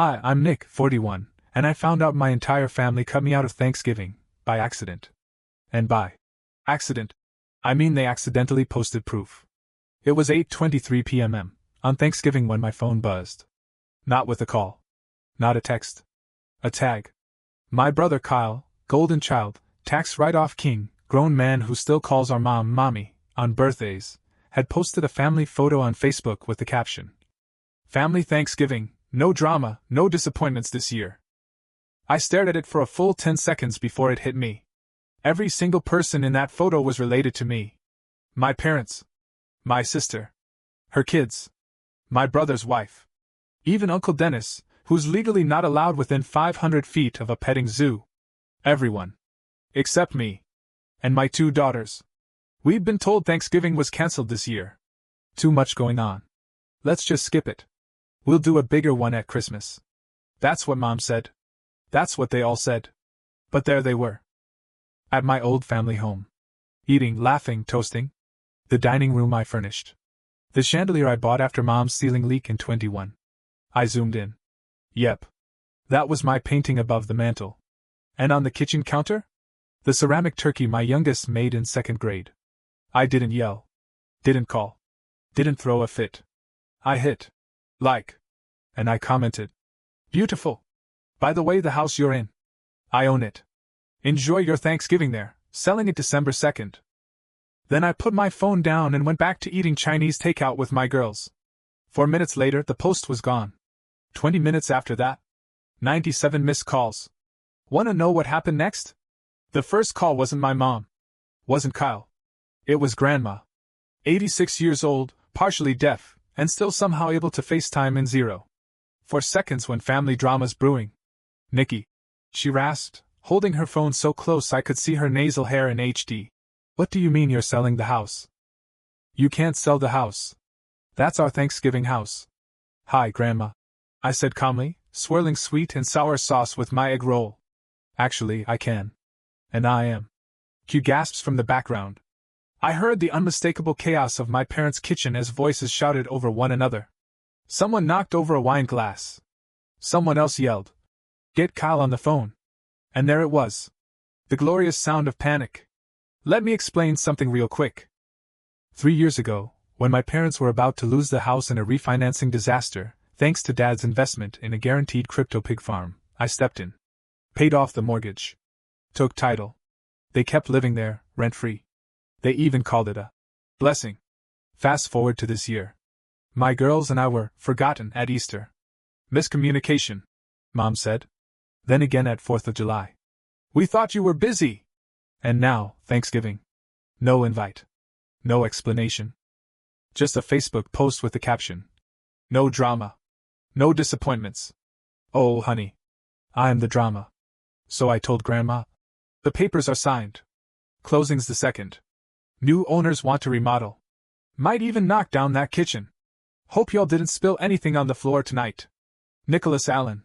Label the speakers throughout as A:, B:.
A: Hi, I'm Nick, 41, and I found out my entire family cut me out of Thanksgiving, by accident. And by accident, I mean they accidentally posted proof. It was 8:23 p.m. on Thanksgiving when my phone buzzed. Not with a call. Not a text. A tag. My brother Kyle, golden child, tax write-off king, grown man who still calls our mom mommy, on birthdays, had posted a family photo on Facebook with the caption, "Family Thanksgiving, no drama, no disappointments this year." I stared at it for a full 10 seconds before it hit me. Every single person in that photo was related to me. My parents. My sister. Her kids. My brother's wife. Even Uncle Dennis, who's legally not allowed within 500 feet of a petting zoo. Everyone. Except me. And my 2 daughters. We'd been told Thanksgiving was cancelled this year. Too much going on. Let's just skip it. We'll do a bigger one at Christmas. That's what Mom said. That's what they all said. But there they were. At my old family home. Eating, laughing, toasting. The dining room I furnished. The chandelier I bought after Mom's ceiling leak in 21. I zoomed in. Yep. That was my painting above the mantel. And on the kitchen counter? The ceramic turkey my youngest made in 2nd grade. I didn't yell. Didn't call. Didn't throw a fit. I hit like. And I commented, "Beautiful. By the way, the house you're in. I own it. Enjoy your Thanksgiving there, selling it December 2nd. Then I put my phone down and went back to eating Chinese takeout with my girls. 4 minutes later, the post was gone. 20 minutes after that, 97 missed calls. Wanna know what happened next? The first call wasn't my mom. Wasn't Kyle. It was Grandma. 86 years old, partially deaf, and still somehow able to FaceTime in 0.4 seconds when family drama's brewing. "Nikki," she rasped, holding her phone so close I could see her nasal hair in HD. "What do you mean you're selling the house?" "You can't sell the house. That's our Thanksgiving house." "Hi, Grandma," I said calmly, swirling sweet and sour sauce with my egg roll. "Actually, I can. And I am." Cue gasps from the background. I heard the unmistakable chaos of my parents' kitchen as voices shouted over one another. Someone knocked over a wine glass. Someone else yelled, "Get Kyle on the phone." And there it was. The glorious sound of panic. Let me explain something real quick. 3 years ago, when my parents were about to lose the house in a refinancing disaster, thanks to Dad's investment in a guaranteed crypto pig farm, I stepped in. Paid off the mortgage. Took title. They kept living there, rent-free. They even called it a blessing. Fast forward to this year. My girls and I were forgotten at Easter. Miscommunication, Mom said. Then again at 4th of July. "We thought you were busy." And now, Thanksgiving. No invite. No explanation. Just a Facebook post with the caption, "No drama. No disappointments." Oh, honey. I'm the drama. So I told Grandma. The papers are signed. Closing's the 2nd. New owners want to remodel. Might even knock down that kitchen. Hope y'all didn't spill anything on the floor tonight. Nicholas Allen.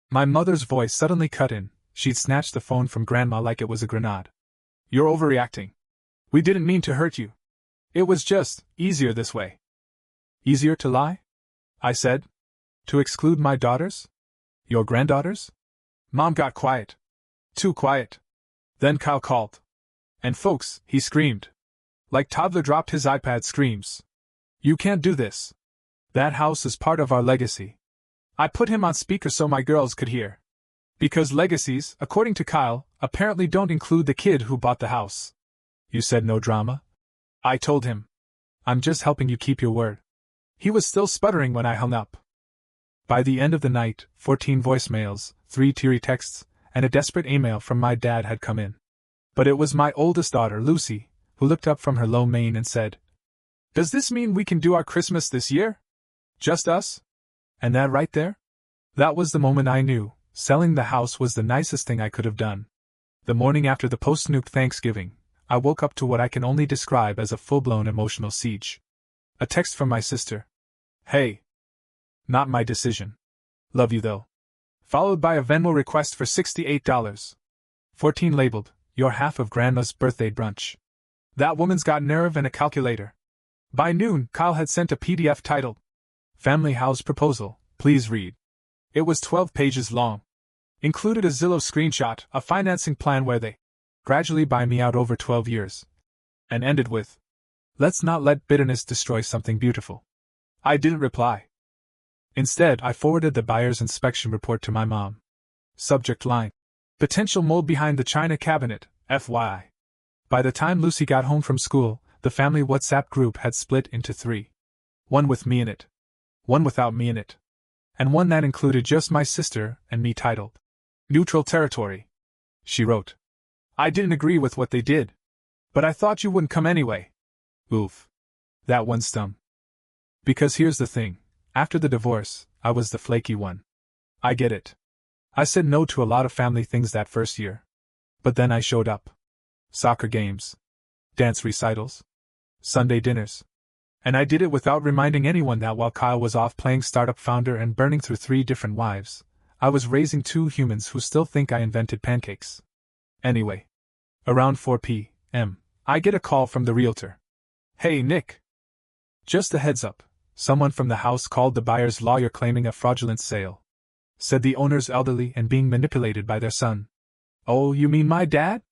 A: My mother's voice suddenly cut in. She'd snatched the phone from Grandma like it was a grenade. "You're overreacting. We didn't mean to hurt you. It was just easier this way." "Easier to lie?" I said. "To exclude my daughters? Your granddaughters?" Mom got quiet. Too quiet. Then Kyle called. "And folks," he screamed. Like toddler dropped his iPad screams. "You can't do this. That house is part of our legacy." I put him on speaker so my girls could hear. Because legacies, according to Kyle, apparently don't include the kid who bought the house. "You said no drama?" I told him. "I'm just helping you keep your word." He was still sputtering when I hung up. By the end of the night, 14 voicemails, 3 teary texts, and a desperate email from my dad had come in. But it was my oldest daughter, Lucy, who looked up from her lo mein and said, "Does this mean we can do our Christmas this year? Just us?" And that right there? That was the moment I knew, selling the house was the nicest thing I could have done. The morning after the post-nuke Thanksgiving, I woke up to what I can only describe as a full-blown emotional siege. A text from my sister. "Hey. Not my decision. Love you though." Followed by a Venmo request for $68. 14 labeled, "You're half of Grandma's birthday brunch." That woman's got nerve and a calculator. By noon, Kyle had sent a PDF titled, "Family House Proposal, Please Read." It was 12 pages long. Included a Zillow screenshot, a financing plan where they gradually buy me out over 12 years. And ended with, "Let's not let bitterness destroy something beautiful." I didn't reply. Instead, I forwarded the buyer's inspection report to my mom. Subject line: potential mold behind the china cabinet, FYI. By the time Lucy got home from school, the family WhatsApp group had split into 3. One with me in it, one without me in it, and one that included just my sister and me titled Neutral Territory. She wrote, "I didn't agree with what they did, but I thought you wouldn't come anyway." Oof. That one stung. Because here's the thing, after the divorce, I was the flaky one. I get it. I said no to a lot of family things that first year. But then I showed up. Soccer games, dance recitals, Sunday dinners. And I did it without reminding anyone that while Kyle was off playing startup founder and burning through 3 different wives, I was raising 2 humans who still think I invented pancakes. Anyway, around 4 p.m., I get a call from the realtor. "Hey, Nick. Just a heads up, someone from the house called the buyer's lawyer claiming a fraudulent sale. Said the owner's elderly and being manipulated by their son." "Oh, you mean my dad?"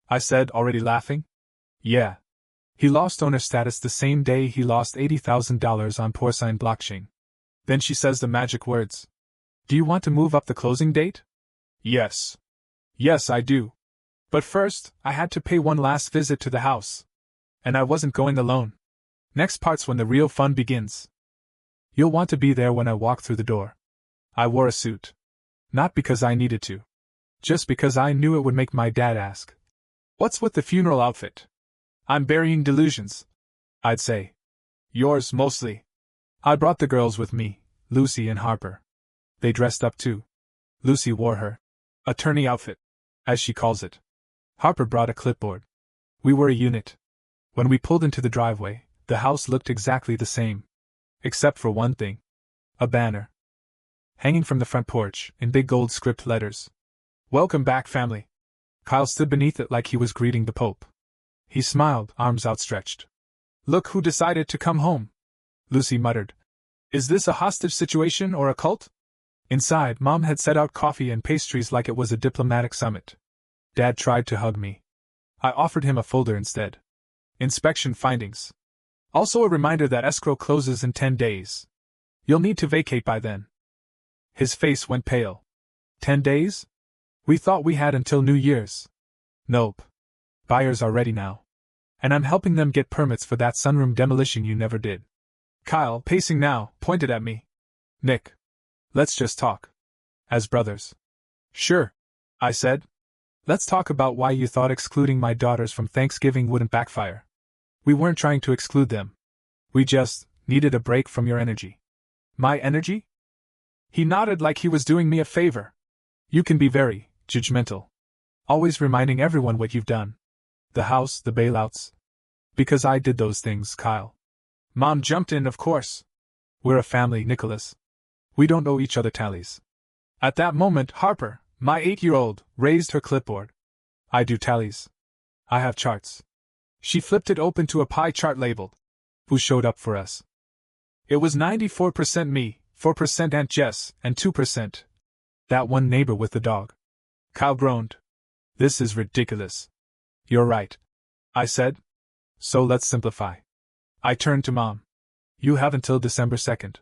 A: I said, already laughing. "Yeah. He lost owner status the same day he lost $80,000 on porcine blockchain." Then she says the magic words. "Do you want to move up the closing date?" Yes. Yes, I do. But first, I had to pay one last visit to the house. And I wasn't going alone. Next part's when the real fun begins. You'll want to be there when I walk through the door. I wore a suit. Not because I needed to. Just because I knew it would make my dad ask, "What's with the funeral outfit?" "I'm burying delusions," I'd say. "Yours, mostly." I brought the girls with me, Lucy and Harper. They dressed up too. Lucy wore her attorney outfit, as she calls it. Harper brought a clipboard. We were a unit. When we pulled into the driveway, the house looked exactly the same. Except for one thing. A banner. Hanging from the front porch, in big gold script letters. "Welcome back, family." Kyle stood beneath it like he was greeting the Pope. He smiled, arms outstretched. "Look who decided to come home." Lucy muttered. "Is this a hostage situation or a cult?" Inside, Mom had set out coffee and pastries like it was a diplomatic summit. Dad tried to hug me. I offered him a folder instead. Inspection findings. Also a reminder that escrow closes in 10 days. You'll need to vacate by then. His face went pale. 10 days? We thought we had until New Year's. Nope. Buyers are ready now. And I'm helping them get permits for that sunroom demolition you never did. Kyle, pacing now, pointed at me. "Nick. Let's just talk. As brothers." "Sure," I said. "Let's talk about why you thought excluding my daughters from Thanksgiving wouldn't backfire." "We weren't trying to exclude them. We just needed a break from your energy." "My energy?" He nodded like he was doing me a favor. "You can be very judgmental. Always reminding everyone what you've done. The house, the bailouts. Because I did those things, Kyle." Mom jumped in, "Of course. We're a family, Nicholas. We don't owe each other tallies." At that moment, Harper, my 8-year-old, raised her clipboard. "I do tallies. I have charts." She flipped it open to a pie chart labeled, "Who showed up for us?" It was 94% me, 4% Aunt Jess, and 2% that one neighbor with the dog. Kyle groaned. "This is ridiculous." "You're right," I said. "So let's simplify." I turned to Mom. "You have until December 2nd.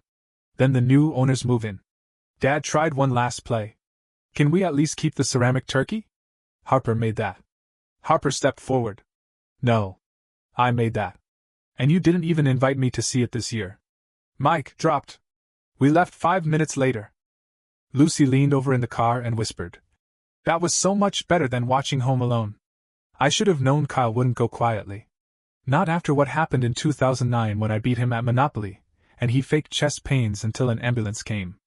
A: Then the new owners move in." Dad tried one last play. "Can we at least keep the ceramic turkey?" Harper made that. Harper stepped forward. "No. I made that. And you didn't even invite me to see it this year." Mike dropped. We left 5 minutes later. Lucy leaned over in the car and whispered, "That was so much better than watching Home Alone." I should have known Kyle wouldn't go quietly. Not after what happened in 2009 when I beat him at Monopoly, and he faked chest pains until an ambulance came.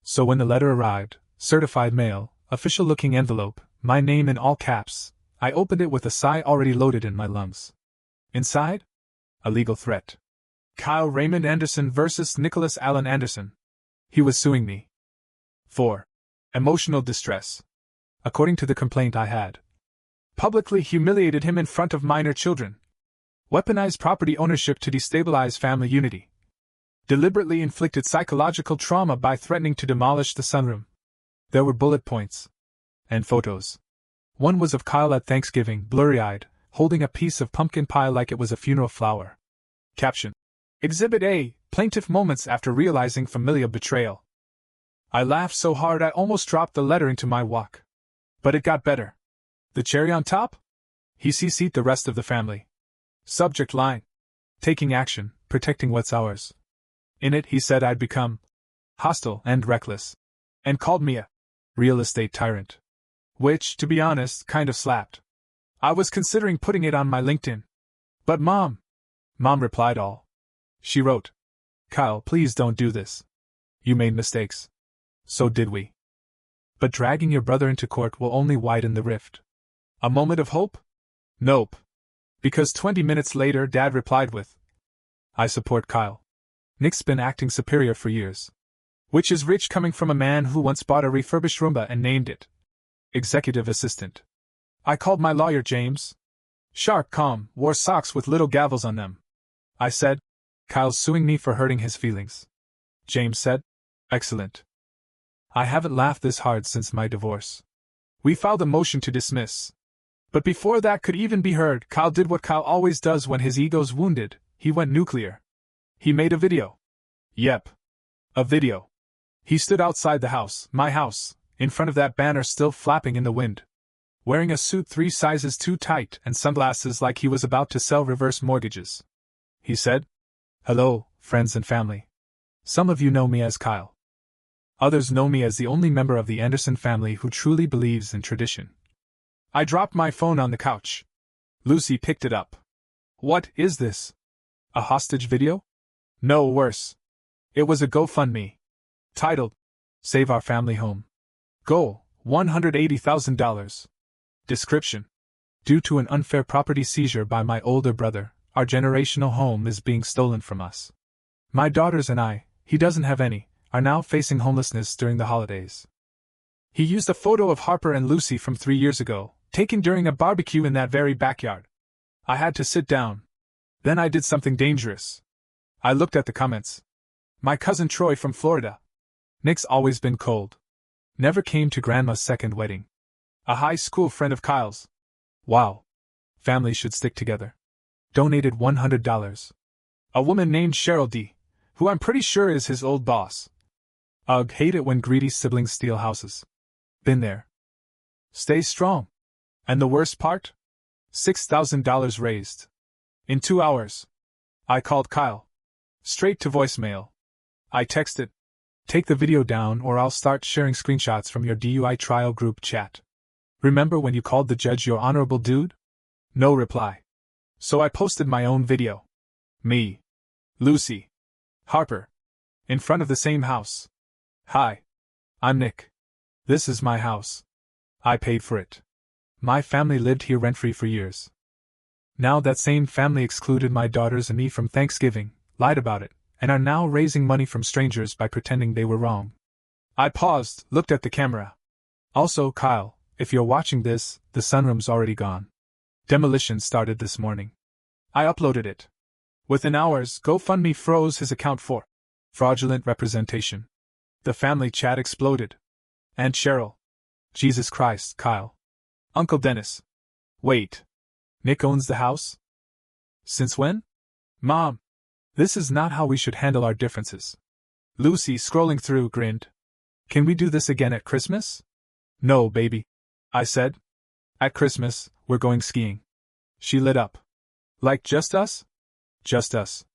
A: So when the letter arrived, certified mail, official-looking envelope, my name in all caps, I opened it with a sigh already loaded in my lungs. Inside? A legal threat. Kyle Raymond Anderson versus Nicholas Allen Anderson. He was suing me for emotional distress. According to the complaint, I had publicly humiliated him in front of minor children, weaponized property ownership to destabilize family unity, Deliberately inflicted psychological trauma by threatening to demolish the sunroom. There were bullet points. And photos. One was of Kyle at Thanksgiving, blurry-eyed, holding a piece of pumpkin pie like it was a funeral flower. Caption: Exhibit A, plaintive moments after realizing familial betrayal. I laughed so hard I almost dropped the letter into my wok. But it got better. The cherry on top? He CC'd the rest of the family. Subject line: Taking action, protecting what's ours. In it he said I'd become hostile and reckless, and called me a real estate tyrant. Which, to be honest, kind of slapped. I was considering putting it on my LinkedIn. But Mom replied all. She wrote, Kyle, please don't do this. You made mistakes. So did we. But dragging your brother into court will only widen the rift. A moment of hope? Nope. Because 20 minutes later Dad replied with, I support Kyle. Nick's been acting superior for years. Which is rich coming from a man who once bought a refurbished Roomba and named it Executive Assistant. I called my lawyer James. Sharp, calm, wore socks with little gavels on them. I said, Kyle's suing me for hurting his feelings. James said, excellent. I haven't laughed this hard since my divorce. We filed a motion to dismiss. But before that could even be heard, Kyle did what Kyle always does when his ego's wounded. He went nuclear. He made a video. Yep. A video. He stood outside the house, my house, in front of that banner still flapping in the wind. Wearing a suit 3 sizes too tight and sunglasses like he was about to sell reverse mortgages. He said, Hello, friends and family. Some of you know me as Kyle. Others know me as the only member of the Anderson family who truly believes in tradition. I dropped my phone on the couch. Lucy picked it up. What is this? A hostage video? No, worse. It was a GoFundMe. Titled, Save Our Family Home. Goal, $180,000. Description: Due to an unfair property seizure by my older brother, our generational home is being stolen from us. My daughters and I, he doesn't have any, are now facing homelessness during the holidays. He used a photo of Harper and Lucy from 3 years ago, taken during a barbecue in that very backyard. I had to sit down. Then I did something dangerous. I looked at the comments. My cousin Troy from Florida. Nick's always been cold. Never came to Grandma's second wedding. A high school friend of Kyle's. Wow. Families should stick together. Donated $100. A woman named Cheryl D., who I'm pretty sure is his old boss. Ugh, hate it when greedy siblings steal houses. Been there. Stay strong. And the worst part? $6,000 raised. In 2 hours. I called Kyle. Straight to voicemail. I texted, take the video down or I'll start sharing screenshots from your DUI trial group chat. Remember when you called the judge your honorable dude? No reply. So I posted my own video. Me. Lucy. Harper. In front of the same house. Hi. I'm Nick. This is my house. I paid for it. My family lived here rent-free for years. Now that same family excluded my daughters and me from Thanksgiving, lied about it, and are now raising money from strangers by pretending they were wrong. I paused, looked at the camera. Also, Kyle, if you're watching this, the sunroom's already gone. Demolition started this morning. I uploaded it. Within hours, GoFundMe froze his account for fraudulent representation. The family chat exploded. Aunt Cheryl. Jesus Christ, Kyle. Uncle Dennis. Wait. Nick owns the house? Since when? Mom. This is not how we should handle our differences. Lucy, scrolling through, grinned. Can we do this again at Christmas? No, baby. I said. At Christmas, we're going skiing. She lit up. Like just us? Just us.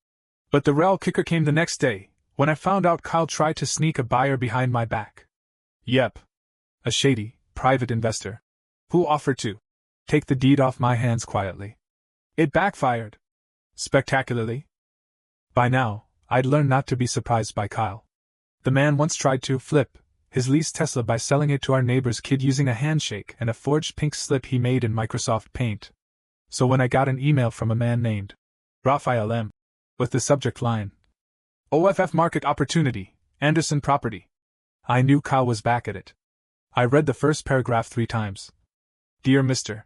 A: But the real kicker came the next day, when I found out Kyle tried to sneak a buyer behind my back. Yep. A shady, private investor. Who offered to take the deed off my hands quietly. It backfired. Spectacularly. By now, I'd learned not to be surprised by Kyle. The man once tried to flip his leased Tesla by selling it to our neighbor's kid using a handshake and a forged pink slip he made in Microsoft Paint. So when I got an email from a man named Raphael M., with the subject line, OFF Market Opportunity, Anderson Property, I knew Kyle was back at it. I read the first paragraph 3 times. Dear Mr.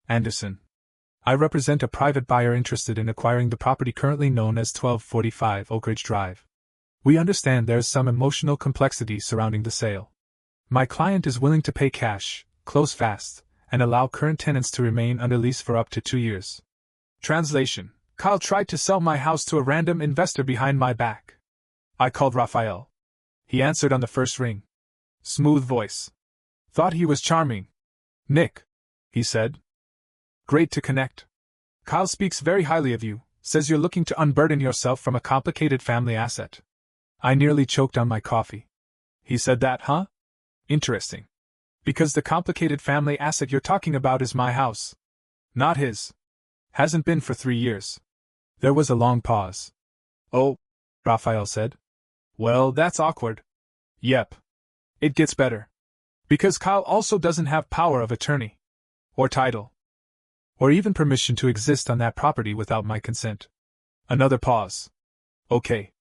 A: Anderson, I represent a private buyer interested in acquiring the property currently known as 1245 Oak Ridge Drive. We understand there is some emotional complexity surrounding the sale. My client is willing to pay cash, close fast, and allow current tenants to remain under lease for up to 2 years. Translation: Kyle tried to sell my house to a random investor behind my back. I called Raphael. He answered on the first ring. Smooth voice. Thought he was charming. Nick, he said. Great to connect. Kyle speaks very highly of you, says you're looking to unburden yourself from a complicated family asset. I nearly choked on my coffee. He said that, huh? Interesting. Because the complicated family asset you're talking about is my house. Not his. Hasn't been for 3 years. There was a long pause. Oh, Raphael said. Well, that's awkward. Yep. It gets better. Because Kyle also doesn't have power of attorney. Or title. Or even permission to exist on that property without my consent. Another pause. Okay.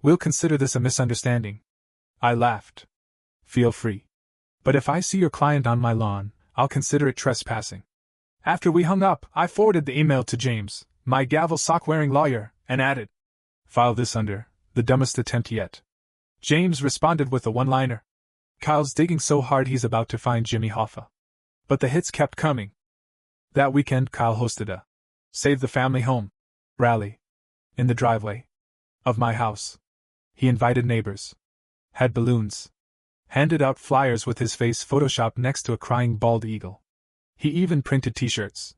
A: We'll consider this a misunderstanding. I laughed. Feel free. But if I see your client on my lawn, I'll consider it trespassing. After we hung up, I forwarded the email to James, my gavel-sock-wearing lawyer, and added, File this under the dumbest attempt yet. James responded with a one-liner. Kyle's digging so hard he's about to find Jimmy Hoffa. But the hits kept coming. That weekend, Kyle hosted a Save the Family Home rally in the driveway of my house. He invited neighbors, had balloons, handed out flyers with his face photoshopped next to a crying bald eagle. He even printed t-shirts.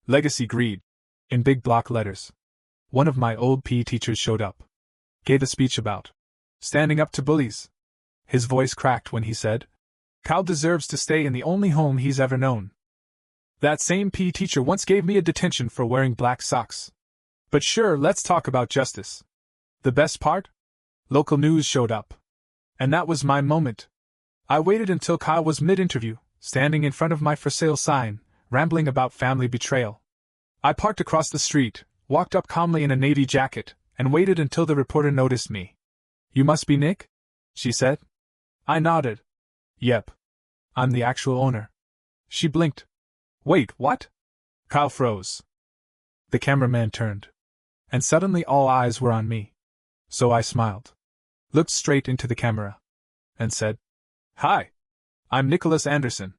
A: Legacy Greed, in big block letters. One of my old PE teachers showed up. Gave a speech about standing up to bullies. His voice cracked when he said, Kyle deserves to stay in the only home he's ever known. That same PE teacher once gave me a detention for wearing black socks. But sure, let's talk about justice. The best part? Local news showed up. And that was my moment. I waited until Kyle was mid-interview, standing in front of my for sale sign, rambling about family betrayal. I parked across the street, walked up calmly in a navy jacket, and waited until the reporter noticed me. You must be Nick? She said. I nodded. Yep. I'm the actual owner. She blinked. Wait, what? Kyle froze. The cameraman turned. And suddenly all eyes were on me. So I smiled, looked straight into the camera, and said, Hi. I'm Nicholas Anderson.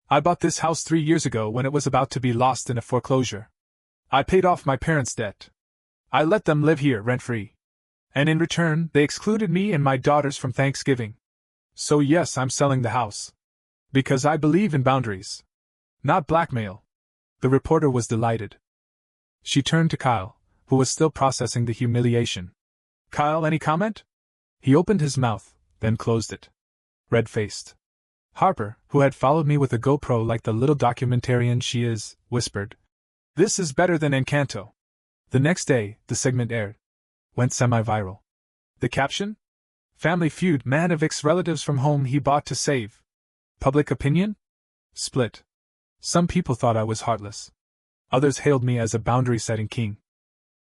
A: I bought this house 3 years ago when it was about to be lost in a foreclosure. I paid off my parents' debt. I let them live here rent-free. And in return, they excluded me and my daughters from Thanksgiving. So yes, I'm selling the house. Because I believe in boundaries. Not blackmail. The reporter was delighted. She turned to Kyle, who was still processing the humiliation. Kyle, any comment? He opened his mouth, then closed it. Red-faced. Harper, who had followed me with a GoPro like the little documentarian she is, whispered, This is better than Encanto. The next day, the segment aired. Went semi-viral. The caption? Family Feud, man evicts relatives from home he bought to save. Public opinion? Split. Some people thought I was heartless. Others hailed me as a boundary-setting king.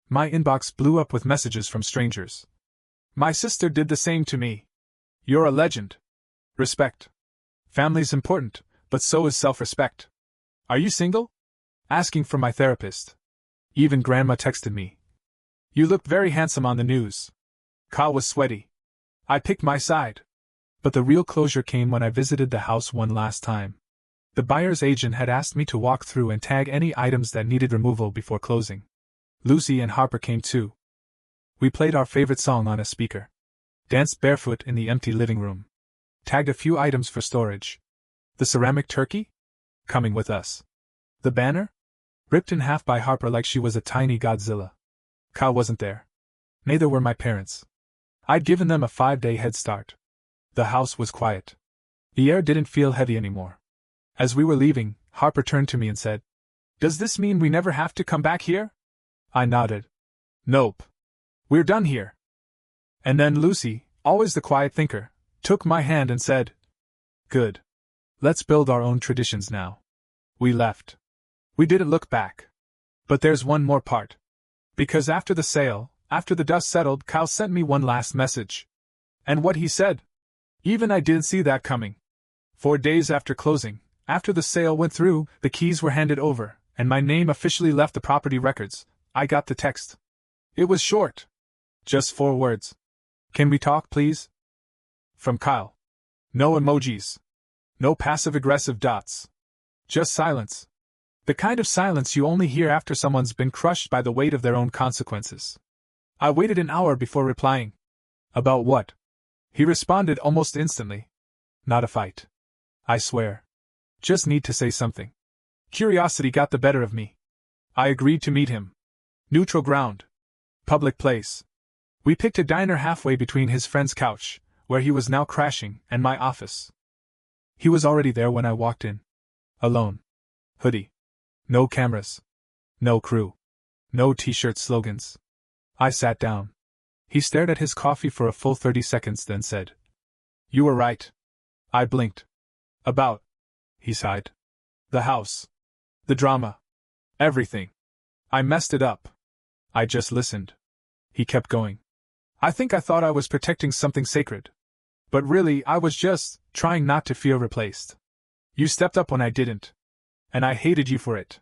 A: My inbox blew up with messages from strangers. My sister did the same to me. You're a legend. Respect. Family's important, but so is self-respect. Are you single? Asking for my therapist. Even Grandma texted me. You looked very handsome on the news. Kyle was sweaty. I picked my side. But the real closure came when I visited the house one last time. The buyer's agent had asked me to walk through and tag any items that needed removal before closing. Lucy and Harper came too. We played our favorite song on a speaker. Danced barefoot in the empty living room. Tagged a few items for storage. The ceramic turkey? Coming with us. The banner? Ripped in half by Harper like she was a tiny Godzilla. Kyle wasn't there. Neither were my parents. I'd given them a 5-day head start. The house was quiet. The air didn't feel heavy anymore. As we were leaving, Harper turned to me and said, Does this mean we never have to come back here? I nodded. Nope. We're done here. And then Lucy, always the quiet thinker, took my hand and said, Good. Let's build our own traditions now. We left. We didn't look back. But there's one more part. Because after the sale, after the dust settled, Kyle sent me one last message. And what he said? Even I didn't see that coming. 4 days after closing, after the sale went through, the keys were handed over, and my name officially left the property records, I got the text. It was short. Just 4 words. "Can we talk, please?" From Kyle. No emojis. No passive-aggressive dots. Just silence. The kind of silence you only hear after someone's been crushed by the weight of their own consequences. I waited an hour before replying. "About what?" He responded almost instantly. "Not a fight. I swear. Just need to say something." Curiosity got the better of me. I agreed to meet him. Neutral ground. Public place. We picked a diner halfway between his friend's couch, where he was now crashing, and my office. He was already there when I walked in. Alone. Hoodie. No cameras. No crew. No t-shirt slogans. I sat down. He stared at his coffee for a full 30 seconds, then said, "You were right." I blinked. "About?" He sighed. "The house. The drama. Everything. I messed it up. I just listened." He kept going. "I think I thought I was protecting something sacred. But really, I was just trying not to feel replaced. You stepped up when I didn't. And I hated you for it.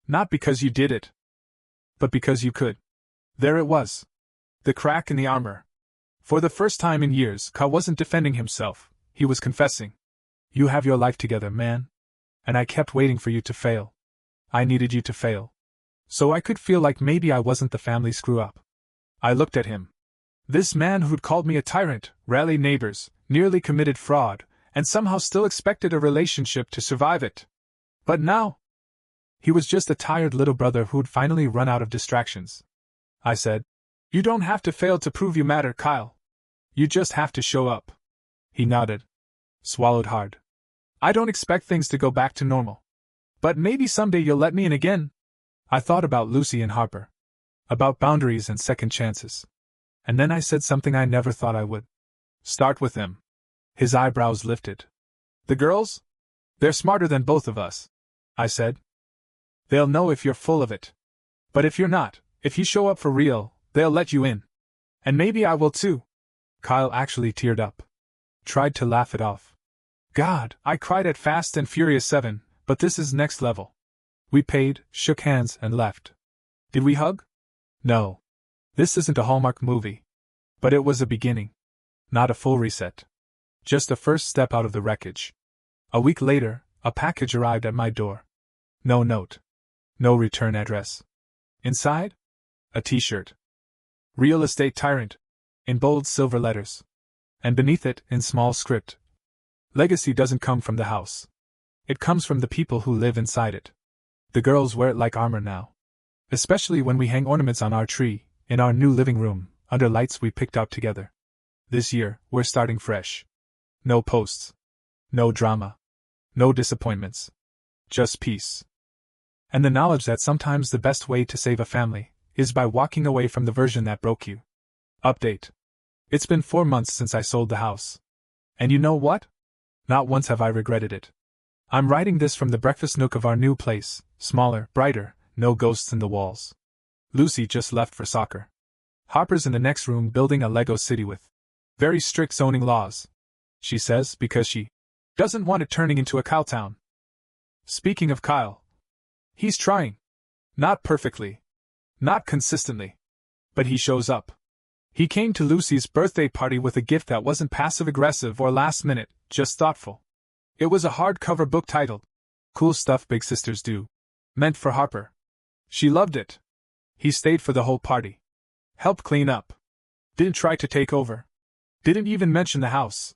A: Not because you did it, but because you could." There it was. The crack in the armor. For the first time in years, Kyle wasn't defending himself, he was confessing. "You have your life together, man. And I kept waiting for you to fail. I needed you to fail. So I could feel like maybe I wasn't the family screw-up." I looked at him. This man who'd called me a tyrant, rallied neighbors, nearly committed fraud, and somehow still expected a relationship to survive it. But now, he was just a tired little brother who'd finally run out of distractions. I said, "You don't have to fail to prove you matter, Kyle. You just have to show up." He nodded. Swallowed hard. "I don't expect things to go back to normal. But maybe someday you'll let me in again." I thought about Lucy and Harper. About boundaries and second chances. And then I said something I never thought I would. "Start with them." His eyebrows lifted. "The girls? They're smarter than both of us," I said. "They'll know if you're full of it. But if you're not, if you show up for real, they'll let you in. And maybe I will too." Kyle actually teared up. Tried to laugh it off. "God, I cried at Fast and Furious 7, but this is next level." We paid, shook hands, and left. Did we hug? No. This isn't a Hallmark movie. But it was a beginning. Not a full reset. Just a first step out of the wreckage. A week later, a package arrived at my door. No note. No return address. Inside? A t-shirt. "Real Estate Tyrant," in bold silver letters. And beneath it, in small script, "Legacy doesn't come from the house. It comes from the people who live inside it." The girls wear it like armor now. Especially when we hang ornaments on our tree, in our new living room, under lights we picked out together. This year, we're starting fresh. No posts. No drama. No disappointments. Just peace. And the knowledge that sometimes the best way to save a family is by walking away from the version that broke you. Update. It's been 4 months since I sold the house. And you know what? Not once have I regretted it. I'm writing this from the breakfast nook of our new place, smaller, brighter, no ghosts in the walls. Lucy just left for soccer. Harper's in the next room building a Lego city with very strict zoning laws, she says, because she doesn't want it turning into a Kyle town. Speaking of Kyle, he's trying. Not perfectly. Not consistently. But he shows up. He came to Lucy's birthday party with a gift that wasn't passive-aggressive or last-minute, just thoughtful. It was a hardcover book titled, "Cool Stuff Big Sisters Do," meant for Harper. She loved it. He stayed for the whole party. Helped clean up. Didn't try to take over. Didn't even mention the house.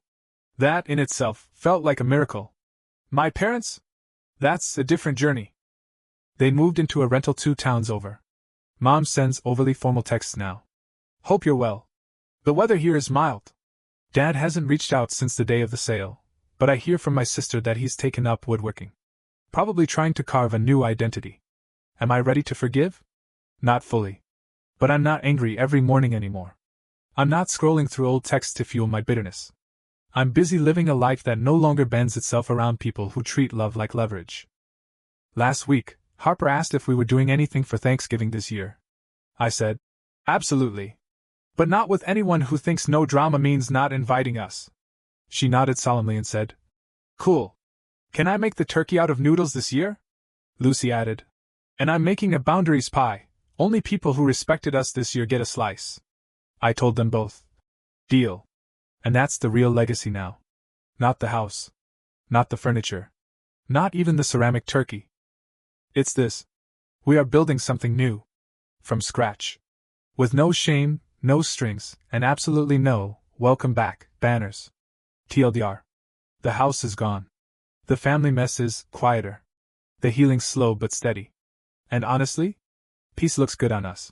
A: That, in itself, felt like a miracle. My parents? That's a different journey. They moved into a rental 2 towns over. Mom sends overly formal texts now. "Hope you're well. The weather here is mild." Dad hasn't reached out since the day of the sale, but I hear from my sister that he's taken up woodworking. Probably trying to carve a new identity. Am I ready to forgive? Not fully. But I'm not angry every morning anymore. I'm not scrolling through old texts to fuel my bitterness. I'm busy living a life that no longer bends itself around people who treat love like leverage. Last week, Harper asked if we were doing anything for Thanksgiving this year. I said, "Absolutely. But not with anyone who thinks no drama means not inviting us." She nodded solemnly and said, "Cool. Can I make the turkey out of noodles this year?" Lucy added, And I'm making a boundaries pie. Only people who respected us this year get a slice. I told them both. Deal. And that's the real legacy now. Not the house. Not the furniture. Not even the ceramic turkey. It's this. We are building something new. From scratch. With no shame, no strings, and absolutely no welcome back banners. TLDR. The house is gone. The family mess is quieter. The healing's slow but steady. And honestly, peace looks good on us.